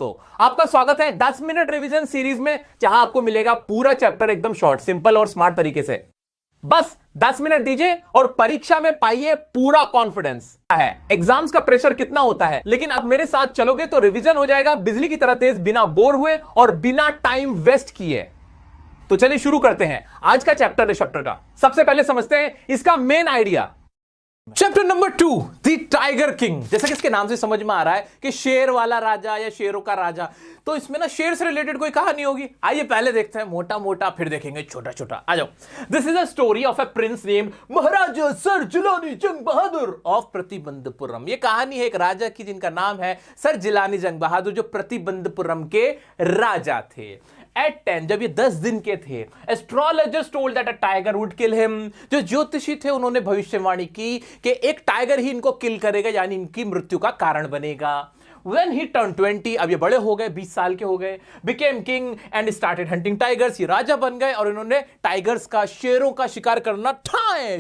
दोस्तों, आपका स्वागत है 10 मिनट रिवीजन सीरीज में, जहां आपको मिलेगा पूरा चैप्टर एकदम शॉर्ट, सिंपल और स्मार्ट तरीके से। बस 10 मिनट दीजिए और परीक्षा में पाइए पूरा कॉन्फिडेंस। है एग्जाम्स का प्रेशर कितना होता है, लेकिन आप मेरे साथ चलोगे तो रिवीजन हो जाएगा बिजली की तरह तेज, बिना बोर हुए और बिना टाइम वेस्ट किए। तो चलिए शुरू करते हैं आज का चैप्टर का। सबसे पहले समझते हैं इसका main idea. Chapter number 2, the tiger king. जैसा कि इसके नाम से समझ में आ रहा है कि शेर वाला राजा या शेरों का राजा, तो इसमें ना शेर से रिलेटेड कोई कहानी होगी। आइए पहले देखते हैं मोटा मोटा, फिर देखेंगे छोटा छोटा। आ जाओ। This is a story of a prince named Maharaja Sir Jilani Jung Bahadur of Pratibandapuram. ये कहानी है एक राजा की जिनका नाम है सर जिलानी जंग बहादुर, जो प्रतिबंधपुरम के राजा थे। At 10, जब ये 10 दिन के थे, astrologers told that a tiger would kill him. जो ज्योतिषी थे उन्होंने भविष्यवाणी की कि एक टाइगर ही इनको किल करेगा, यानी इनकी मृत्यु का कारण बनेगा। When he turned 20, अब ये बड़े हो गए, 20 साल के हो गए, became king and started hunting tigers। ये राजा बन गए और इन्होंने टाइगर्स का, शेरों का शिकार करना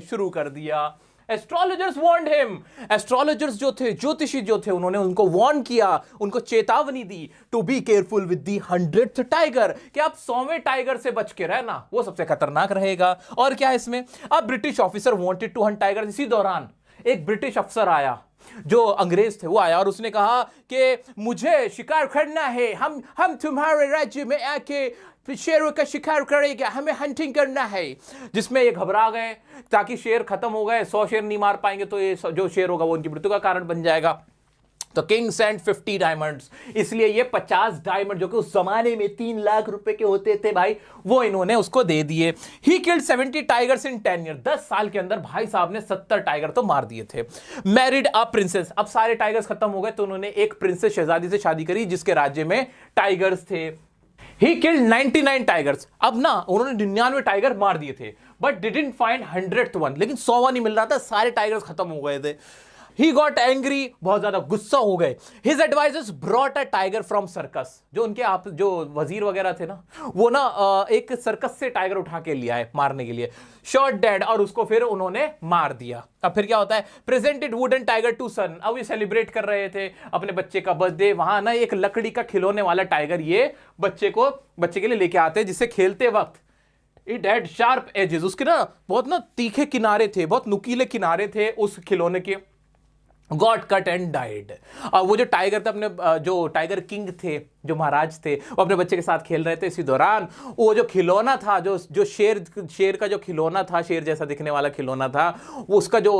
शुरू कर दिया। Astrologers warned him. एस्ट्रोलॉजर्स जो थे, ज्योतिषी जो थे, उन्होंने उनको वार्न किया, उनको चेतावनी दी to be careful with the 100th tiger, कि आप 100वें टाइगर से बच के रहना, वो सबसे खतरनाक रहेगा। और क्या है इसमें, अब British officer wanted to hunt tiger. इसी दौरान एक ब्रिटिश अफसर आया, जो अंग्रेज थे, वो आया और उसने कहा कि मुझे शिकार करना है, हम तुम्हारे राज्य में आके शेरों का शिकार करेगा, हमें हंटिंग करना है। जिसमें ये घबरा गए, ताकि शेर खत्म हो गए, 100 शेर नहीं मार पाएंगे तो ये जो शेर होगा वो उनकी मृत्यु का कारण बन जाएगा। तो किंग सेंट 50 डायमंड्स, इसलिए ये 50 डायमंड, जो कि उस जमाने में 3 लाख रुपए के होते थे भाई, वो इन्होंने उसको दे दिए। He killed 70 tigers in 10 year. 10 साल के अंदर भाई साहब ने 70 टाइगर तो मार दिए थे। मैरिड अ प्रिंसेस, अब सारे टाइगर्स खत्म हो गए तो उन्होंने एक प्रिंसेस शहजादी से शादी करी जिसके राज्य में टाइगर्स थे। He killed 99 tigers. अब ना उन्होंने 99 टाइगर मार दिए थे, but didn't find 100th one, लेकिन 100वां नहीं मिल रहा था, सारे टाइगर्स खत्म हो गए थे। He got angry, बहुत ज्यादा गुस्सा हो गए। His advisors brought a tiger from circus। जो उनके आप जो वजीर वगैरह थे ना, वो ना एक सर्कस से टाइगर उठा के लिया है मारने के लिए। Shot dead, और उसको फिर उन्होंने मार दिया। अब फिर क्या होता है, प्रेजेंटेड वुडन टाइगर टू सन। अब ये सेलिब्रेट कर रहे थे अपने बच्चे का बर्थडे, वहां ना एक लकड़ी का खिलौने वाला टाइगर ये बच्चे के लिए लेके आते हैं, जिससे खेलते वक्त इट हैड शार्प एजेस। उसके ना बहुत ना तीखे किनारे थे, बहुत नुकीले किनारे थे उस खिलौने के। Got cut and died. और वो जो टाइगर थे, अपने जो टाइगर किंग थे, जो महाराज थे, वो अपने बच्चे के साथ खेल रहे थे। इसी दौरान वो जो खिलौना था, जो शेर का जो खिलौना था, शेर जैसा दिखने वाला खिलौना था, वो उसका जो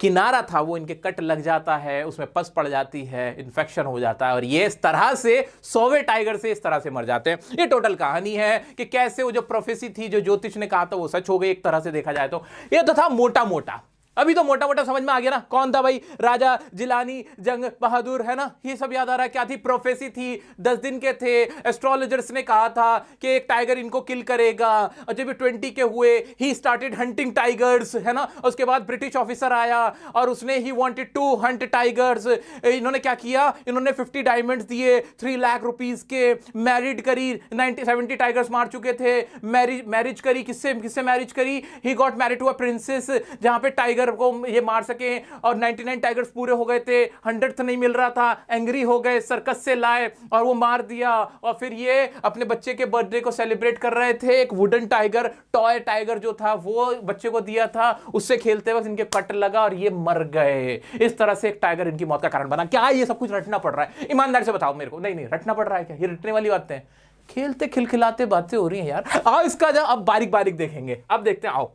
किनारा था वो इनके कट लग जाता है, उसमें पस पड़ जाती है, इन्फेक्शन हो जाता है, और ये इस तरह से 100वें टाइगर से इस तरह से मर जाते हैं। ये टोटल कहानी है कि कैसे वो जो प्रोफेसी थी, जो ज्योतिष ने कहा था, वो सच हो गई एक तरह से देखा जाए तो। ये तो था मोटा मोटा। अभी तो मोटा मोटा समझ में आ गया ना, कौन था भाई, राजा जिलानी जंग बहादुर, है ना। ये सब याद आ रहा है, क्या थी, प्रोफेसी थी, 10 दिन के थे, एस्ट्रोलॉजर्स ने कहा था कि एक टाइगर इनको किल करेगा, और जब ये 20 के हुए, ही स्टार्टेड हंटिंग टाइगर्स, है ना। उसके बाद ब्रिटिश ऑफिसर आया और उसने he wanted to hunt tigers. इन्होंने क्या किया, इन्होंने 50 डायमंड्स दिए, 3 लाख रुपीस के। मैरिड करी, 70 टाइगर्स मार चुके थे। मैरिज करी, किससे मैरिज करी, he got married to a princess, जहां पे टाइगर को ये मार सके। और 99 टाइगर्स पूरे हो गए थे, 100th नहीं मिल रहा था, एंग्री हो गए, सर्कस से लाए और वो मार दिया। और फिर ये अपने बच्चे के बर्थडे को सेलिब्रेट कर रहे थे, एक वुडन टाइगर, टॉय टाइगर जो था वो बच्चे को दिया था, उससे खेलते वक्त इनके कट लगा और ये मर गए। इस तरह से एक टाइगर इनकी मौत का कारण बना। क्या ये सब कुछ रटना पड़ रहा है, ईमानदारी से बताओ मेरे को। नहीं रटना पड़ रहा है क्या, ये रटने वाली बातें हैं, खेलते खिलखिलाते बातें हो रही हैं यार। आओ इसका अब बारीक बारीक देखेंगे, अब देखते हैं, आओ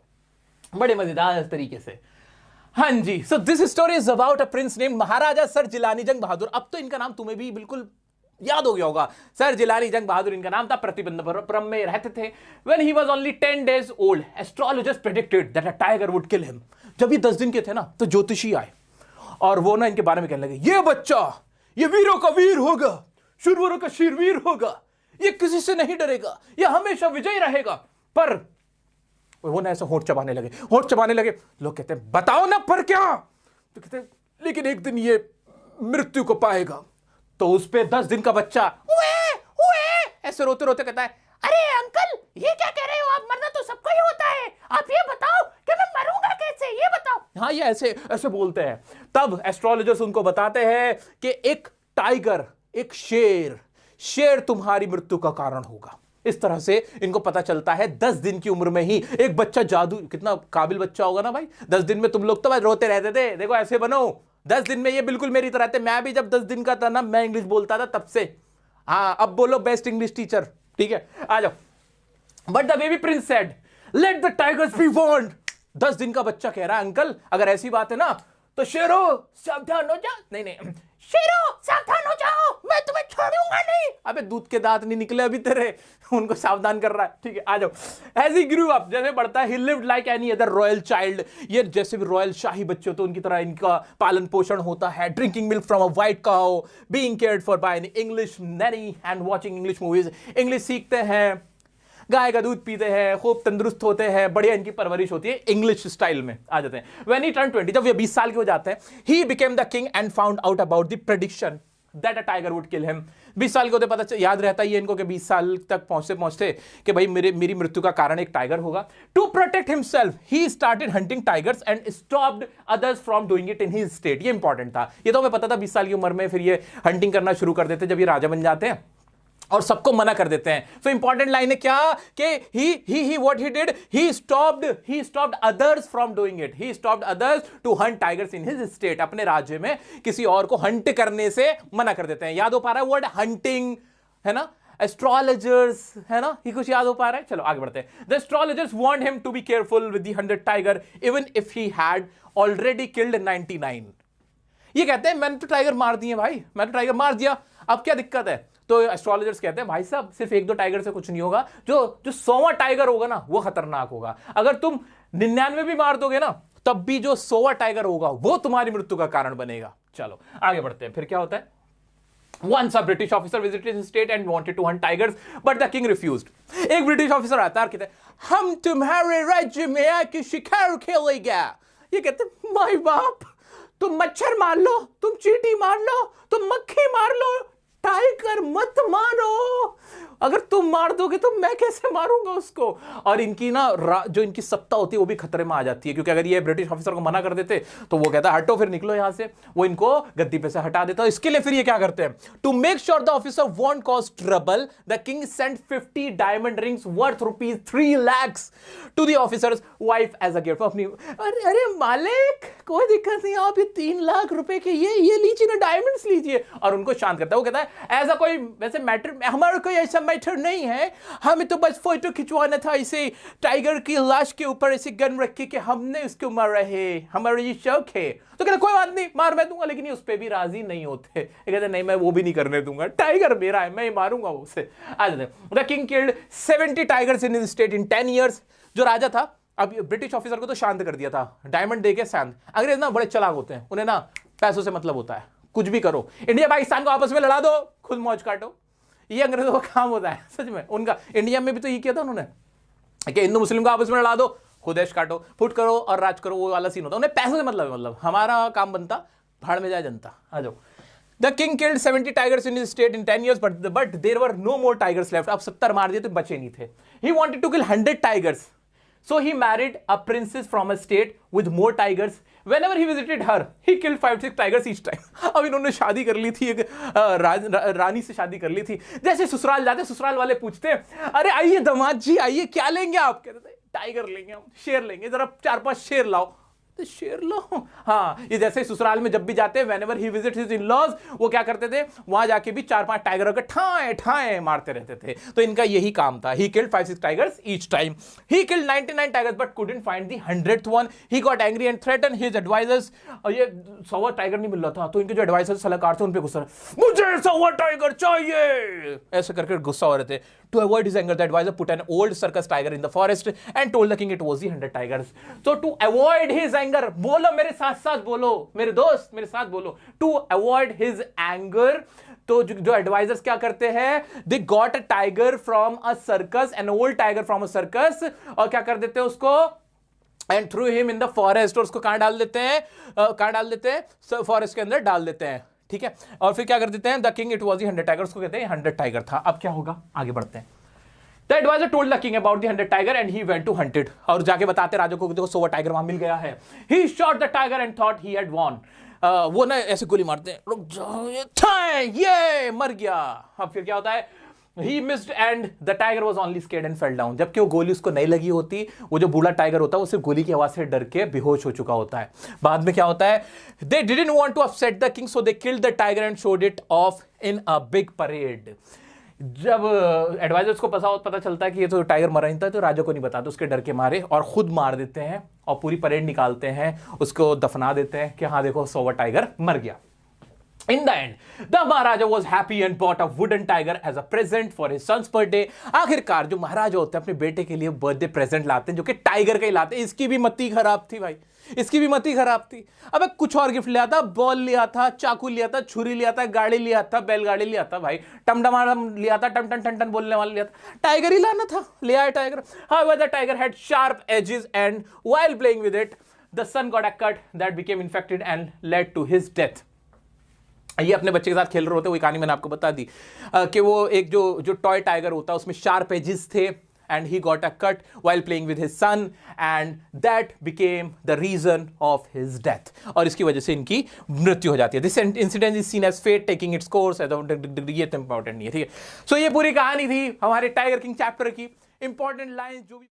बड़े मजेदार तरीके से। हाँ जी, so this story is about a prince name Maharaja Sir Jilani Jung Bahadur. अब तो इनका नाम तुम्हें भी बिल्कुल याद हो गया होगा, सर जिलानी जंग बहादुर इनका नाम था। प्रतिबंधपुरम में रहते थे। When he was only 10 days old, astrologers predicted that a tiger would kill him। जब ये 10 दिन के थे ना, तो ज्योतिषी आए और वो ना इनके बारे में कहने लगे, ये बच्चा ये वीरों का वीर होगा, शूरवीरों का शीरवीर होगा, ये किसी से नहीं डरेगा, ये हमेशा विजयी रहेगा। पर वो ना ऐसे होंठ चबाने लगे। लोग कहते हैं बताओ ना पर क्या, तो कहते हैं लेकिन एक दिन ये मृत्यु को पाएगा। तो उस पे 10 दिन का बच्चा ऐसे रोते रोते कहता है, अरे अंकल ये क्या कह रहे हो आप, मरना तो सबको ही होता है, आप ये बताओ कि मैं मरूंगा कैसे, ये बताओ। हाँ, ये ऐसे बोलते हैं। तब एस्ट्रोलॉजर्स उनको बताते हैं कि एक टाइगर, एक शेर शेर तुम्हारी मृत्यु का कारण होगा। इस तरह से इनको पता चलता है 10 दिन की उम्र में ही एक बच्चा जादू, कितना काबिल बच्चा होगा ना भाई। 10 दिन में तुम लोग तो भाई रोते रहते थे, देखो ऐसे बनो। 10 दिन में ये बिल्कुल मेरी तरह थे। मैं भी जब 10 दिन का था ना, मैं इंग्लिश बोलता था तब से। हाँ, अब बोलो बेस्ट इंग्लिश टीचर। ठीक है, आ जाओ। But the baby prince said, let the tigers be warned. 10 दिन का बच्चा कह रहा है, अंकल अगर ऐसी बात है ना तो शेरो सावधान हो जा। नहीं, शेरो सावधान हो जाओ, मैं तुम्हें छोड़ूंगा नहीं। अबे दूध के दांत नहीं निकले अभी तेरे, उनको सावधान कर रहा है। ठीक है, आ जाओ। As he grew up, जैसे बढ़ता है, he lived like any other royal child। ये जैसे भी रॉयल शाही बच्चे होते हैं उनकी तरह इनका पालन पोषण होता है। Drinking milk from a white cow, being cared for by an English nanny and watching English movies. English सीखते हैं, गाय का दूध पीते हैं, खूब तंदुरुस्त होते हैं, बढ़िया इनकी परवरिश होती है इंग्लिश स्टाइल में। आ जाते हैं। When he turned 20, जब ये 20 साल के हो जाते हैं, he became the king and found out about the prediction that a tiger would kill him। 20 साल के होते पता याद रहता है इनको कि 20 साल तक पहुंचते पहुंचते कि भाई मेरी मृत्यु का कारण एक टाइगर होगा। To protect himself he started hunting tigers and stopped others from doing it in his state. ये इंपॉर्टेंट था, ये तो हमें पता था। 20 साल की उम्र में फिर ये हंटिंग करना शुरू कर देते जब ये राजा बन जाते हैं और सबको मना कर देते हैं। तो इंपॉर्टेंट लाइन है क्या कि he what he did, he stopped others from doing it, he stopped others to hunt tigers in his state। अपने राज्य में किसी और को हंट करने से मना कर देते हैं। याद हो पा रहा है वर्ड हंटिंग, है ना? एस्ट्रोलॉजर्स, है ना? ये कुछ याद हो पा रहा है? चलो आगे बढ़ते हैं। The astrologers warned him to be careful with the 100 tiger even if he had already killed 99। ये कहते हैं मैंने तो टाइगर मार दिए भाई, मैंने तो टाइगर मार दिया, अब क्या दिक्कत है? तो एस्ट्रोलॉजर्स कहते हैं भाई साहब सिर्फ 1-2 टाइगर से कुछ नहीं होगा, जो 100वां टाइगर होगा ना वो खतरनाक होगा। अगर तुम 99 भी मार दोगे ना तब भी जो 100वां टाइगर होगा वो तुम्हारी मृत्यु का कारण बनेगा। चलो आगे बढ़ते हैं, फिर क्या होता है? Once a British officer visited his state and wanted to hunt tigers, but the king refused। एक ब्रिटिश ऑफिसर आता है और कहता है हम तुम्हारे राज्य में आके शिकार खेलेगा। ये कहते हैं माई बाप, तुम मच्छर मार लो, तुम चींटी मार लो, तुम मक्खी मार लो, टाइगर मत मारो। अगर तुम मार दोगे तो मैं कैसे मारूंगा उसको? और इनकी ना जो इनकी सत्ता होती है वो भी खतरे में आ जाती है, क्योंकि अगर ये ब्रिटिश ऑफिसर को मना कर देते तो वो कहता है हटो, फिर निकलो यहां से। वो इनको गद्दी पे से हटा देता है। इसके लिए फिर ये क्या करते हैं? To make sure the officer won't cause trouble, the king sent 50 diamond rings worth ₹3 lakh to the officer's wife as a gift. अपनी अरे मालिक कोई दिक्कत नहीं, आप ये 3 लाख रुपए के ये लीजिए ना, डायमंड्स लीजिए। और उनको शांत करता है। वो कहता है ऐसा कोई वैसे मैटर, हमारा कोई ऐसा मैटर नहीं है, हमें तो बस फोटो खिंचवाना था इसे टाइगर की लाश के ऊपर ऐसे गन रख के कि हमने उसको मारा है, हमारा ये शौक है। तो कहते कोई बात नहीं, मार मैं दूंगा। लेकिन ये उस पर भी राजी नहीं होते। ये कहते नहीं मैं वो भी नहीं करने दूंगा, टाइगर मेरा है, मैं ही मारूंगा उसे। आ जाते हैं। The king killed 70 tigers in his state in 10 years। जो राजा था, अब ब्रिटिश ऑफिसर को तो शांत कर दिया था, डायमंड देके शांत। अंग्रेज ना बड़े चालाक होते हैं, उन्हें ना पैसों से मतलब होता है, कुछ भी करो। इंडिया पाकिस्तान को आपस में लड़ा दो, खुद मौज काटो, ये अंग्रेजों का काम होता है सच में। उनका इंडिया में भी तो ये किया था उन्होंने कि हिंदू मुस्लिम को आपस में लड़ा दो, खुद ऐश काटो, फुट करो और राज करो, वो वाला सीन होता है। उन्हें पैसों से मतलब हमारा काम बनता, भाड़ में जाए जनता। आ जाओ। The king killed 70 tigers in his state in 10 years, but there were no more tigers left। अब 70 मार दिए तो बचे नहीं थे। He wanted to kill 100 tigers, so he married a princess from a state with more tigers। Whenever he visited her, he killed 5-6 tigers each time। अब इन्होंने शादी कर ली थी, एक रानी से शादी कर ली थी। जैसे ससुराल जाते, ससुराल वाले पूछते अरे आइए दामाद जी आइए, क्या लेंगे आप? कहते थे टाइगर लेंगे हम, शेर लेंगे, जरा 4-5 शेर लाओ। तो शेर लो। हाँ, ये जैसे ससुराल में जब भी जाते हैं, whenever he visits his in-laws, वो क्या करते थे, वहां जाके भी 4-5 टाइगरों के ठाए ठाए मारते रहते थे। तो इनका यही काम था। He killed 5-6 tigers each time। He killed 99 tigers but couldn't find the 100th one। He got angry and threatened his advisors। और ये 100वां टाइगर नहीं मिल रहा था, तो इनके जो एडवाइजर सलाहकार थे उन पे गुस्सा, मुझे 100वां टाइगर चाहिए, ऐसे करके गुस्सा हो रहे थे। To avoid his anger, the advisor put an old circus tiger in the forest and told the king it was the 100 tigers। So to avoid his anger, बोलो मेरे साथ साथ बोलो, मेरे दोस्त मेरे साथ बोलो, to avoid his anger, तो जो एडवाइजर्स क्या करते हैं, they got a tiger from a circus, an old tiger from a circus, और क्या कर देते हैं उसको, and threw him in the forest। और उसको कहां डाल देते हैं, कहां डाल देते हैं, फॉरेस्ट के अंदर डाल देते हैं। ठीक है, और फिर क्या कर देते हैं, the king it was the 100 tiger, उसको कहते हैं 100 टाइगर था। अब क्या होगा, आगे बढ़ते हैं। The adviser told the king about the 100 tiger and he went to hunt it. और जाके बताते राजा को, देखो 100 टाइगर वहां मिल गया है। He shot the tiger and thought he had won. वो ना ऐसे गोली मारते हैं, रुक जाओ, ये मर गया। अब फिर क्या होता है, He missed and the tiger was only scared and fell down। जबकि वो गोली उसको नहीं लगी होती, वो जो बूढ़ा टाइगर होता है वो सिर्फ गोली की आवाज से डर के बेहोश हो चुका होता है। बाद में क्या होता है, they didn't want to upset the king so they killed the tiger and showed it off in a big parade। जब एडवाइजर्स को पता चलता है कि ये तो टाइगर मरा नहीं था, तो राजा को नहीं बताते, उसके डर के मारे, और खुद मार देते हैं और पूरी परेड निकालते हैं, उसको दफना देते हैं कि हाँ देखो सोवा टाइगर मर गया। In the end, the Maharaja was happy and bought a wooden tiger as a present for his son's birthday। आखिरकार जो महाराजा होते हैं अपने बेटे के लिए बर्थडे प्रेजेंट लाते हैं, जो कि टाइगर का ही लाते हैं। इसकी भी मति खराब थी भाई, इसकी भी मति खराब थी। अब कुछ और गिफ्ट लिया था, बॉल लिया था, चाकू लिया था, छुरी लिया था, गाड़ी लिया था, बैलगाड़ी लिया था भाई, टमटम लिया था, टन टन टन टन बोलने वाला लिया था, टाइगर ही लाना था, ले आया tiger. However, the tiger had sharp edges and while playing with it, the son got a cut that became infected and led to his death। ये अपने बच्चे के साथ खेल रहे होते, वही कहानी मैंने आपको बता दी कि वो एक जो टॉय टाइगर होता है उसमें शार्प एजेस थे, and he got a cut while playing with his son and that became the reason of his death. और इसकी वजह से इनकी मृत्यु हो जाती है। This incident is seen as fate taking its course. ये तो इंपॉर्टेंट नहीं है, ठीक है। सो ये पूरी कहानी थी हमारे टाइगर किंग चैप्टर की। इंपॉर्टेंट लाइन जो भी